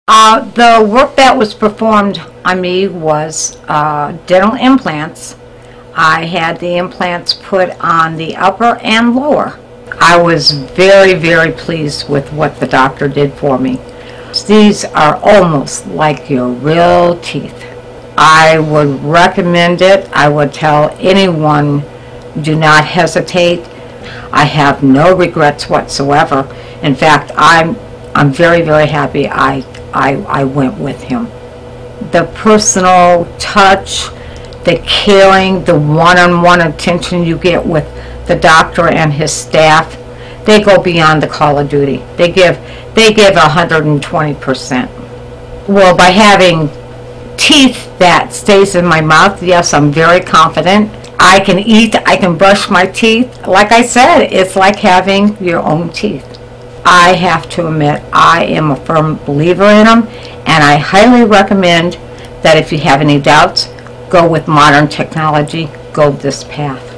The work that was performed on me was dental implants. I had the implants put on the upper and lower. I was very, very pleased with what the doctor did for me. These are almost like your real teeth. I would recommend it. I would tell anyone, do not hesitate. I have no regrets whatsoever. In fact, I'm very, very happy I went with him. The personal touch, the caring, the one-on-one attention you get with the doctor and his staff, they go beyond the call of duty. They give 120%. Well, by having teeth that stays in my mouth, yes, I'm very confident. I can eat, I can brush my teeth. Like I said, it's like having your own teeth. I have to admit, I am a firm believer in them, and I highly recommend that if you have any doubts, go with modern technology, go this path.